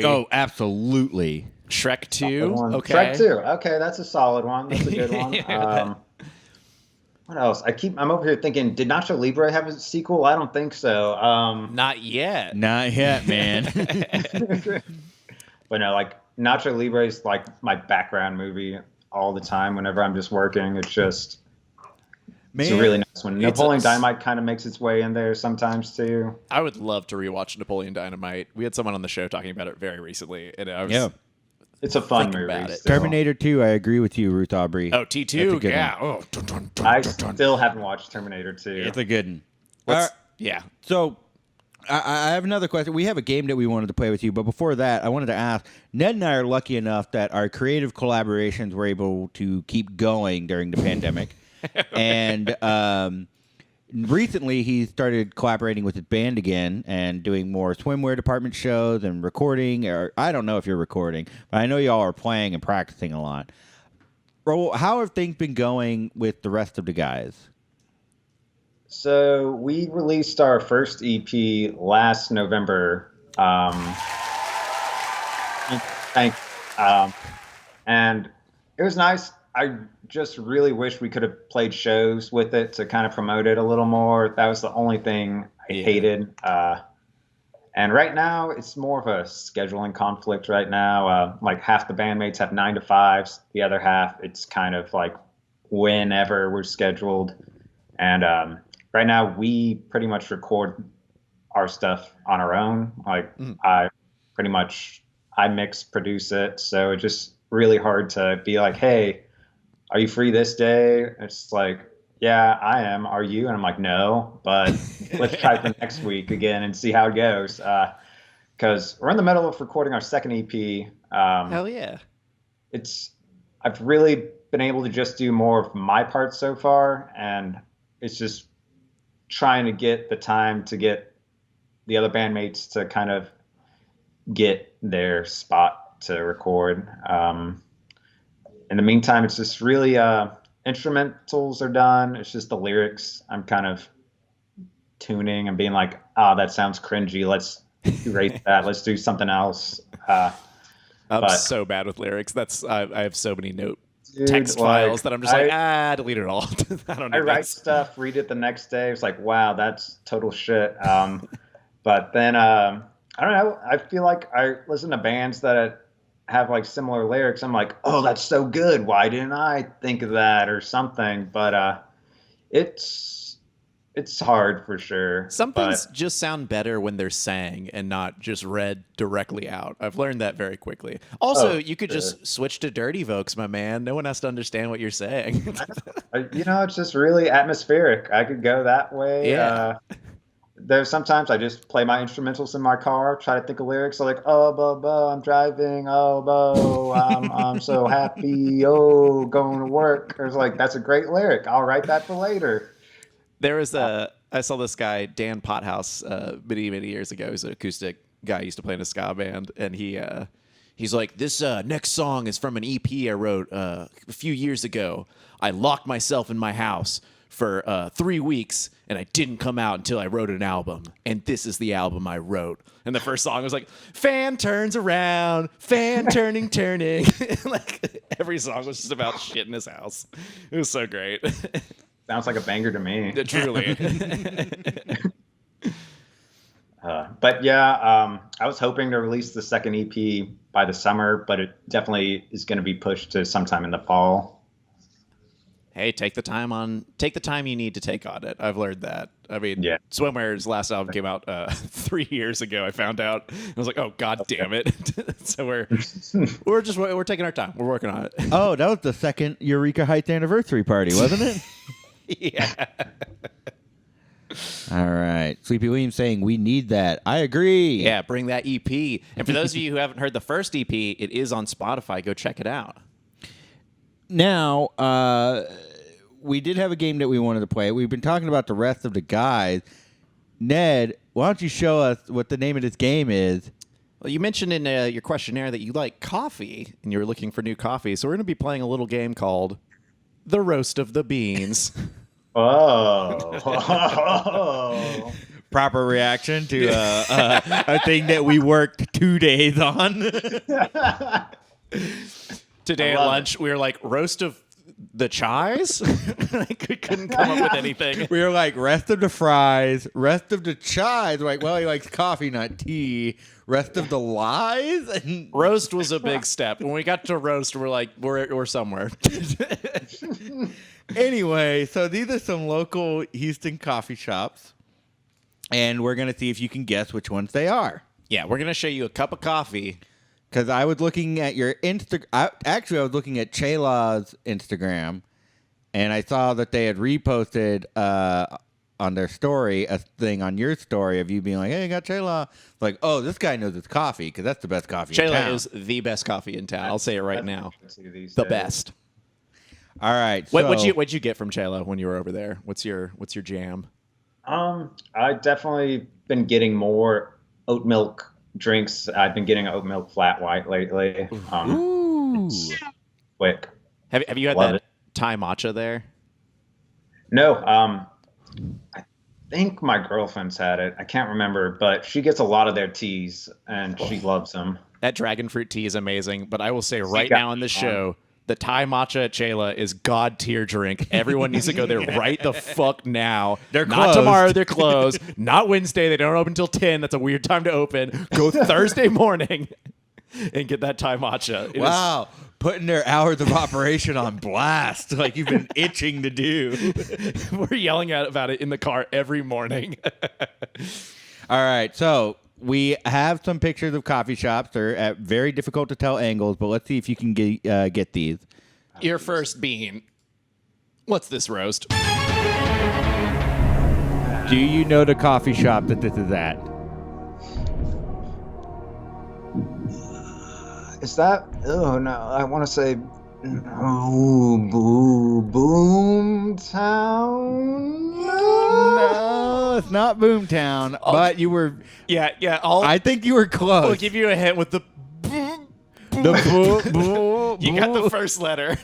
Oh, absolutely. Shrek 2. Solid one. Okay. Shrek 2. Okay, that's a solid one. That's a good one. What else? I'm over here thinking, did Nacho Libre have a sequel? I don't think so. Not yet. Not yet, man. But no, like Nacho Libre is like my background movie all the time. Whenever I'm just working, it's just it's a really nice one. Napoleon Dynamite kind of makes its way in there sometimes too. I would love to rewatch Napoleon Dynamite. We had someone on the show talking about it very recently, and I was It's a fun thinking movie. about it. still. Terminator 2, I agree with you, Ruth Aubrey. Oh, That's a T2, good yeah. one. Oh, I still haven't watched Terminator 2. It's a good one. What's- yeah. So, I have another question. We have a game that we wanted to play with you, but before that, I wanted to ask, Ned and I are lucky enough that our creative collaborations were able to keep going during the pandemic. And recently he started collaborating with his band again and doing more swimwear department shows and recording. Or I don't know if you're recording, but I know y'all are playing and practicing a lot. Raul, how have things been going with the rest of the guys? So we released our first EP last November. Thank, and it was nice. I just really wish we could have played shows with it to kind of promote it a little more. That was the only thing I hated. And right now, it's more of a scheduling conflict right now. Like half the bandmates have 9 to 5s. The other half, it's kind of like whenever we're scheduled. And right now, we pretty much record our stuff on our own. Like I mix, produce it. So it's just really hard to be like, hey, are you free this day? It's like, yeah, I am. Are you? And I'm like, no, but let's try for next week again and see how it goes. Because we're in the middle of recording our second EP. Hell yeah. I've really been able to just do more of my part so far. And it's just trying to get the time to get the other bandmates to kind of get their spot to record. In the meantime, it's just really instrumentals are done. It's just the lyrics I'm kind of tuning and being like, that sounds cringy. Let's erase that. Let's do something else. I'm so bad with lyrics. I have so many text files that I'm just delete it all. I don't know. I write stuff, read it the next day. It's like, wow, that's total shit. But then I don't know. I feel like I listen to bands that have like similar lyrics. I'm like, oh, that's so good. Why didn't I think of that or something? But it's hard for sure. Some things just sound better when they're sang and not just read directly out. I've learned that very quickly. Also, you could just switch to dirty vocals, my man. No one has to understand what you're saying. It's just really atmospheric. I could go that way. Yeah. There's sometimes I just play my instrumentals in my car, try to think of lyrics. So like, oh, bo, I'm driving. Oh, bo, I'm so happy. Oh, going to work. It's like, that's a great lyric. I'll write that for later. There was I saw this guy, Dan Pothouse, many years ago. He's an acoustic guy. He used to play in a ska band. And he's like, this next song is from an EP I wrote a few years ago. I locked myself in my house for 3 weeks, and I didn't come out until I wrote an album. And this is the album I wrote. And the first song was like, fan turns around, fan turning. Like every song was just about shit in his house. It was so great. Sounds like a banger to me. Truly. But yeah, I was hoping to release the second EP by the summer, but it definitely is going to be pushed to sometime in the fall. Hey, take the time you need to take on it. I've learned that. I mean, Swimwear's last album came out 3 years ago. I found out. I was like, oh, god damn it. So we're taking our time. We're working on it. Oh, that was the second Eureka Heights anniversary party, wasn't it? Yeah. All right. Sleepy Williams saying we need that. I agree. Yeah, bring that EP. And for those of you who haven't heard the first EP, it is on Spotify. Go check it out. Now, we did have a game that we wanted to play. We've been talking about the rest of the guys. Ned, why don't you show us what the name of this game is? Well, you mentioned in your questionnaire that you like coffee, and you were looking for new coffee. So we're going to be playing a little game called The Roast of the Beans. Oh. Proper reaction to a thing that we worked 2 days on. Today at lunch, we were like, roast of the chives? We couldn't come up with anything. We were like, rest of the fries, rest of the chives. We're like, well, he likes coffee, not tea. Rest of the lies? And roast was a big step. When we got to roast, we're like, we're somewhere. Anyway, so these are some local Houston coffee shops. And we're going to see if you can guess which ones they are. Yeah, we're going to show you a cup of coffee. Because I was looking at your Actually, I was looking at Chaylaw's Instagram, and I saw that they had reposted on their story a thing on your story of you being like, "Hey, I got Chaylaw." Like, oh, this guy knows his coffee because that's the best coffee in town. Chaylaw is the best coffee in town. I'll say it right now. The best. All right. What'd you get from Chaylaw when you were over there? What's your jam? I definitely been getting more oat milk drinks. I've been getting oat milk flat white lately. Ooh. It's quick. Have you had Love that it. Thai matcha there? No, I think my girlfriend's had it. I can't remember, but she gets a lot of their teas and she loves them. That dragon fruit tea is amazing, but I will say right got now on this me show, the Thai matcha at Chela is god tier drink. Everyone needs to go there right the fuck now. They're not closed. tomorrow. They're closed. Not Wednesday. They don't open until 10. That's a weird time to open. Go Thursday morning and get that Thai matcha. It is- Wow. Putting their hours of operation on blast like you've been itching to do. we're yelling about it in the car every morning. All right, so we have some pictures of coffee shops. They're at very difficult to tell angles, but let's see if you can get these. Your first bean. What's this roast? Do you know the coffee shop that this is at? Is that? Oh no, I want to say, Boomtown. No, it's not Boomtown, but you were. Yeah. I think you were close. I'll give you a hint with the. The You got the first letter.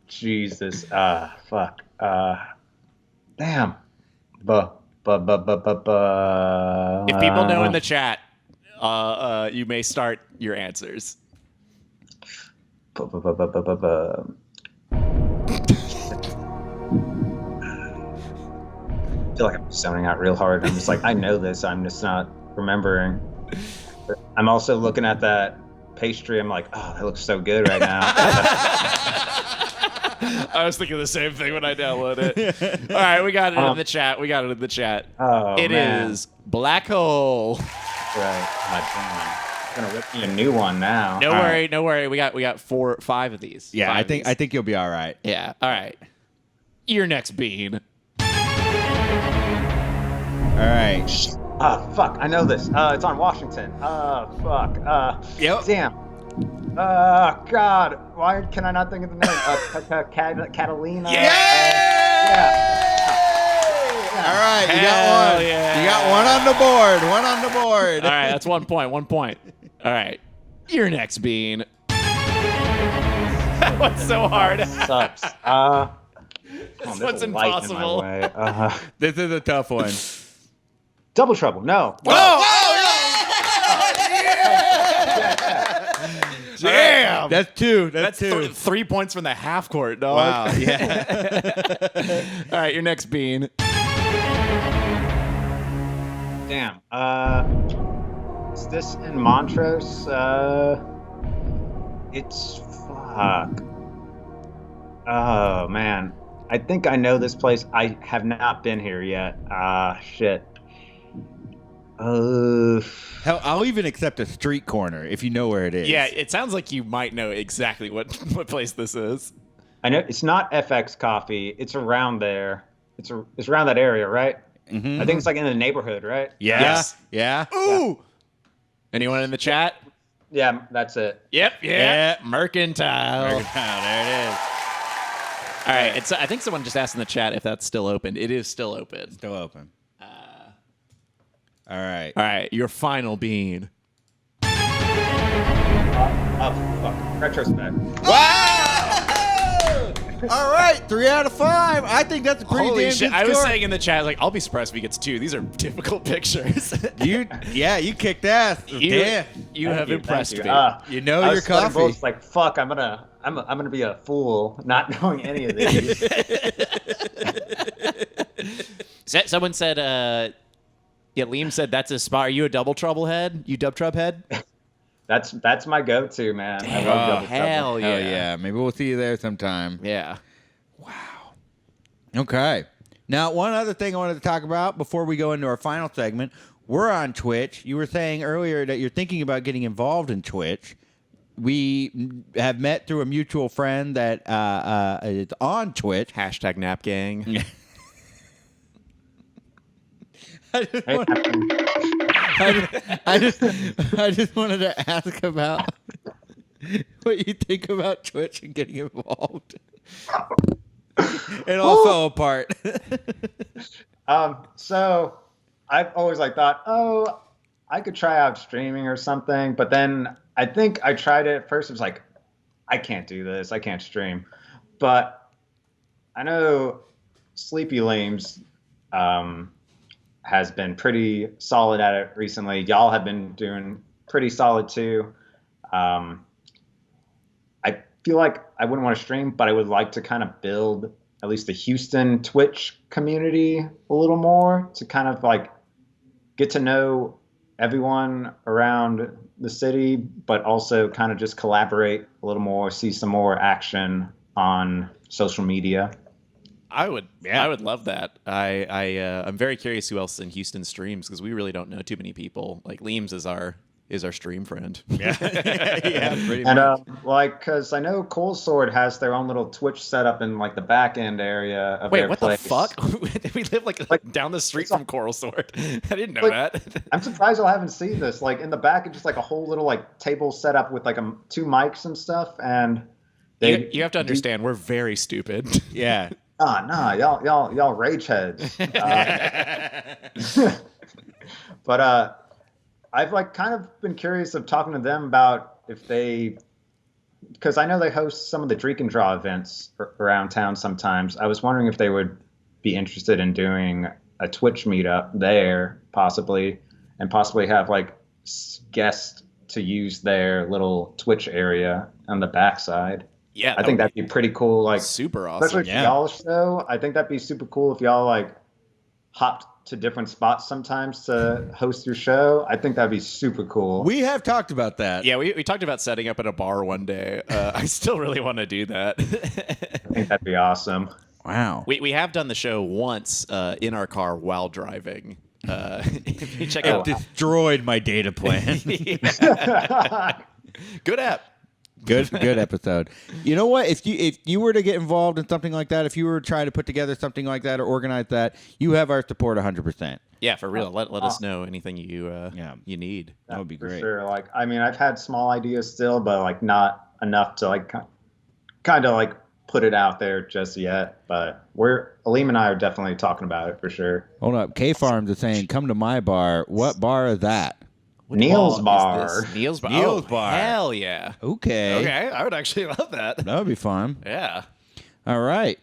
Jesus. Fuck. Damn. If If people know in the chat, you may start your answers. I feel like I'm zoning out real hard. I'm just like, I know this. I'm just not remembering. But I'm also looking at that pastry. I'm like, oh, that looks so good right now. I was thinking the same thing when I downloaded it. All right, we got it in the chat. Oh, It man. is Black Hole. Right. God damn. I'm gonna rip me a new one now. No All worry, right. no worry. We got 5 of these. Yeah, Five I of think these. you'll be all right. Yeah. All right. Your next bean. All right. Fuck. I know this. It's on Washington. Fuck. Yep. Damn. God. Why can I not think of the name? Catalina. Yeah. All right, you got Hell one. yeah. You got one on the board. One on the board. All right, that's 1 point. 1 point. All right. Your next bean. That one's so hard. Sucks. This one's impossible. This is a tough one. Double Trouble. No. Damn. That's two. That's 3 points from the half court, dog. Wow. Yeah. All right, your next bean. Damn. Is this in Montrose? It's fuck. Oh man. I think I know this place. I have not been here yet. Shit. Hell, I'll even accept a street corner if you know where it is. Yeah, it sounds like you might know exactly what place this is. I know it's not FX Coffee. It's around there. It's around that area, right? Mm-hmm. I think it's like in the neighborhood, right? Yeah. Yes. Yeah. Ooh. Anyone in the chat? Yeah, that's it. Yep. Yeah. Yeah. Mercantile. There it is. All right. I think someone just asked in the chat if that's still open. It is still open. Still open. All right. All right. Your final bean. Oh fuck. Retrospect. All right. 3 out of 5. I think that's a pretty Holy damn shit. good I was score. saying in the chat, like, I'll be surprised if he gets 2. These are difficult pictures. You kicked ass. Damn. You have impressed me. You know I your was sweating coffee. bullets, like fuck. I'm gonna be a fool not knowing any of these. Someone said, Liam said that's a spot. Are you a Double Trouble head? You Dub Trub head? That's my go-to, man. I love Oh, Double Trouble. hell yeah. Hell yeah. Maybe we'll see you there sometime. Yeah. Okay. Now, one other thing I wanted to talk about before we go into our final segment. We're on Twitch. You were saying earlier that you're thinking about getting involved in Twitch. We have met through a mutual friend that is on Twitch. Hashtag nap gang. I just Hey, wanted- I just wanted to ask about what you think about Twitch and getting involved. It all fell apart. So I've always like thought, oh, I could try out streaming or something. But then I think I tried it at first. It was like, I can't do this. I can't stream. But I know Sleepy Lames has been pretty solid at it recently. Y'all have been doing pretty solid too. I feel like I wouldn't want to stream, but I would like to kind of build at least the Houston Twitch community a little more to kind of like get to know everyone around the city, but also kind of just collaborate a little more, see some more action on social media. I would love that. I'm very curious who else in Houston streams because we really don't know too many people. Like Leems is our stream friend. Yeah, pretty And much. like, cause I know Cold Sword has their own little Twitch setup in like the back end area of Wait, their what place. the fuck? We live like down the street from Coral Sword. I didn't know Like, that. I'm surprised I haven't seen this. Like in the back, it's just like a whole little like table set up with like two mics and stuff. And You have to understand, we're very stupid. Yeah. nah, y'all rage heads. But I've like kind of been curious of talking to them about if they, because I know they host some of the Drink and Draw events around town sometimes. I was wondering if they would be interested in doing a Twitch meetup there, possibly, and possibly have like guests to use their little Twitch area on the backside. Yeah, I think that'd be pretty cool. Like super awesome. especially for y'all's show, I think that'd be super cool if y'all like hopped to different spots sometimes to host your show. I think that'd be super cool. We have talked about that. Yeah, we talked about setting up at a bar one day. I still really want to do that. I think that'd be awesome. Wow. We have done the show once in our car while driving. If you check It out destroyed my data plan. Good app. Good episode. You know what? If you were to get involved in something like that, if you were trying to put together something like that or organize that, you have our support 100%. Yeah, for real. Let us know anything you need. That would be For great. sure. Like, I mean, I've had small ideas still, but like not enough to like kind of like put it out there just yet. But Aleem and I are definitely talking about it for sure. Hold up. K Farms is saying, come to my bar. What bar is that? Neil's ball is Bar. this? Neil's Bar. Neil's Oh, Bar. Hell yeah. Okay. Okay, I would actually love that. That would be fun. Yeah. All right.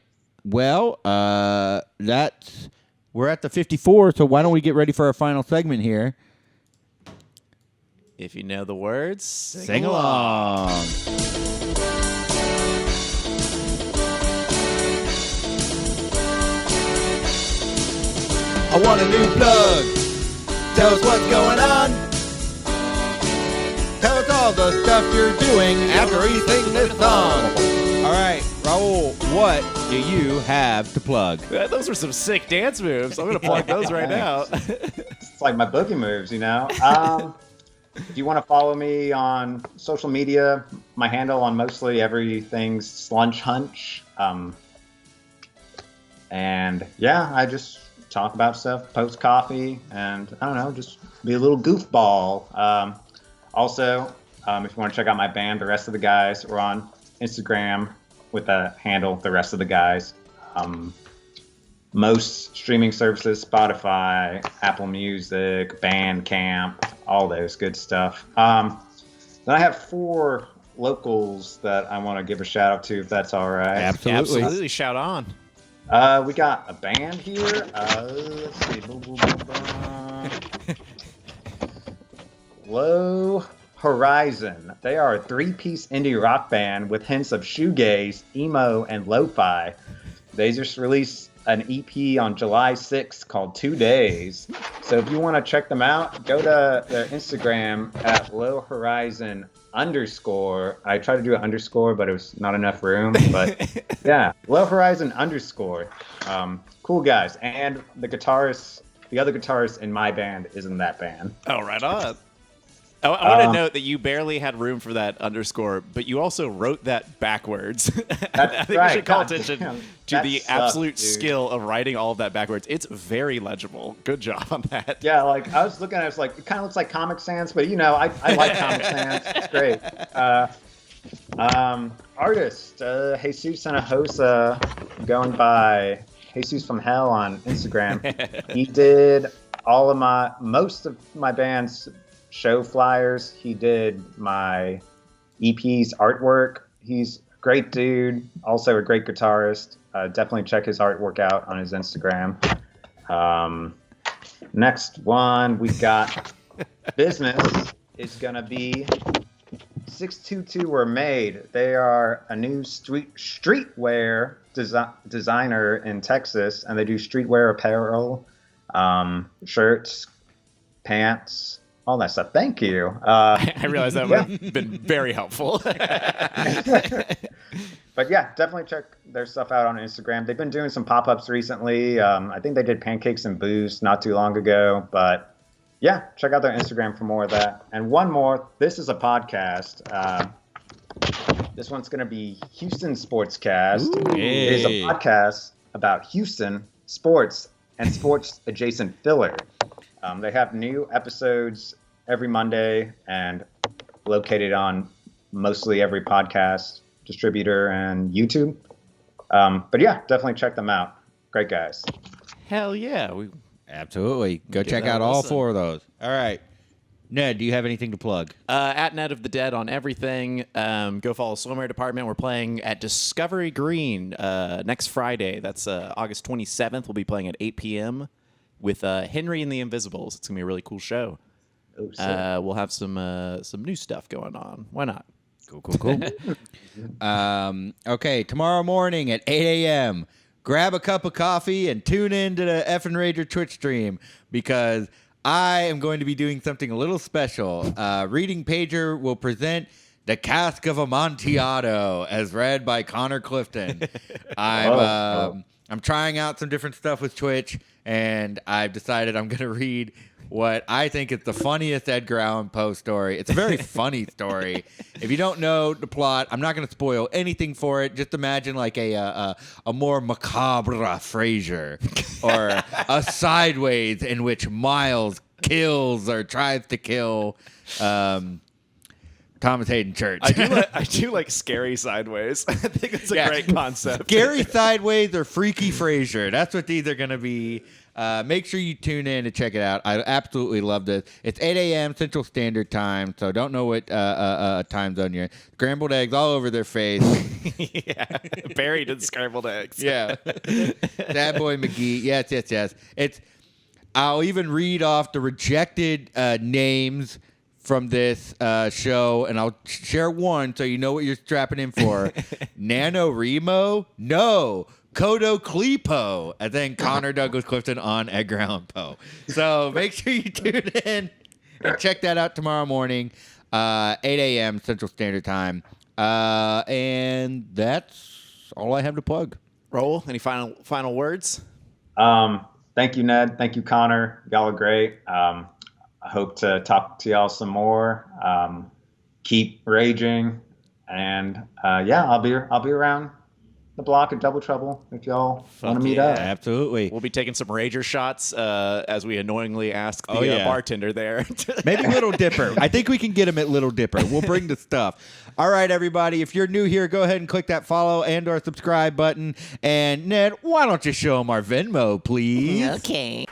Well, we're at the 54, so why don't we get ready for our final segment here? If you know the words, Sing along. I want a new plug. Tell us what's going on. Tell us all the stuff you're doing after you sing this song. All right, Raul, what do you have to plug? Those were some sick dance moves. I'm going to plug those right now. It's like my boogie moves, you know. If you want to follow me on social media, my handle on mostly everything's Slunch Hunch. And yeah, I just talk about stuff, post coffee, and I don't know, just be a little goofball. Also, if you want to check out my band, The Rest of the Guys, we're on Instagram with the handle The Rest of the Guys. Most streaming services, Spotify, Apple Music, Bandcamp, all those good stuff. Then I have 4 locals that I want to give a shout out to, if that's all right. Absolutely. Shout on. We got a band here. Let's see. Low Horizon. They are a 3-piece indie rock band with hints of shoegaze, emo, and lo-fi. They just released an EP on July 6th called 2 Days. So if you want to check them out, go to their Instagram at Low Horizon _. I tried to do an underscore, but it was not enough room. But yeah, Low Horizon _. Cool guys. And the other guitarist in my band is in that band. Oh, right on. I want to note that you barely had room for that underscore, but you also wrote that backwards. I think we should call attention to the absolute skill of writing all of that backwards. It's very legible. Good job on that. Yeah, like I was looking at it, it's like it kind of looks like Comic Sans, but you know, I like Comic Sans. It's great. Artist Jesus Hinojosa, going by Jesus from Hell on Instagram. He did most of my band's show flyers. He did my EP's artwork. He's a great dude, also a great guitarist. Definitely check his artwork out on his Instagram. Next one, we got Business is going to be 622 Were Made. They are a new streetwear designer in Texas, and they do streetwear apparel, shirts, pants, all that stuff. Thank you. I realize that would have been very helpful. But yeah, definitely check their stuff out on Instagram. They've been doing some pop-ups recently. I think they did Pancakes and Booze not too long ago. But yeah, check out their Instagram for more of that. And one more, this is a podcast. This one's going to be Houston Sportscast. It is a podcast about Houston sports and sports-adjacent filler. They have new episodes every Monday and located on mostly every podcast distributor and YouTube. But yeah, definitely check them out. Great guys. Hell yeah. Absolutely. Go check out all 4 of those. All right. Ned, do you have anything to plug? At Net of the Dead on everything. Go follow Swimwear Department. We're playing at Discovery Green next Friday. That's August 27th. We'll be playing at 8 p.m. with Henry and the Invisibles. It's going to be a really cool show. We'll have some new stuff going on. Why not? Cool. Okay, tomorrow morning at 8 a.m., grab a cup of coffee and tune in to the Effin Rager Twitch stream because I am going to be doing something a little special. Reading Pager will present The Cask of Amontillado as read by Connor Clifton. I'm trying out some different stuff with Twitch, and I've decided I'm going to read what I think is the funniest Edgar Allan Poe story. It's a very funny story. If you don't know the plot, I'm not going to spoil anything for it. Just imagine like a more macabre Frasier or a Sideways in which Miles kills or tries to kill Thomas Hayden Church. I do like Scary Sideways. I think it's a great concept. Scary Sideways or Freaky Frasier. That's what these are going to be. Make sure you tune in to check it out. I absolutely love this. It's 8 a.m. Central Standard Time, so don't know what time zone you're in. Scrambled eggs all over their face. Yeah, buried in scrambled eggs. Yeah. That boy McGee. Yes. I'll even read off the rejected names from this show, and I'll share one so you know what you're strapping in for. NaNoWriMo? No. Kodo Klepo, and then Connor Douglas Clifton on Edgar Allan Poe. So make sure you tune in and check that out tomorrow morning, 8 a.m. Central Standard Time. And that's all I have to plug. Raul, any final words? Thank you, Ned. Thank you, Connor. Y'all are great. I hope to talk to y'all some more. Keep raging, and I'll be around the block at Double Trouble if y'all want to meet up. Absolutely. We'll be taking some Rager shots as we annoyingly ask the bartender there. Maybe Little Dipper. I think we can get him at Little Dipper. We'll bring the stuff. All right, everybody. If you're new here, go ahead and click that follow and or subscribe button. And Ned, why don't you show them our Venmo, please? Okay.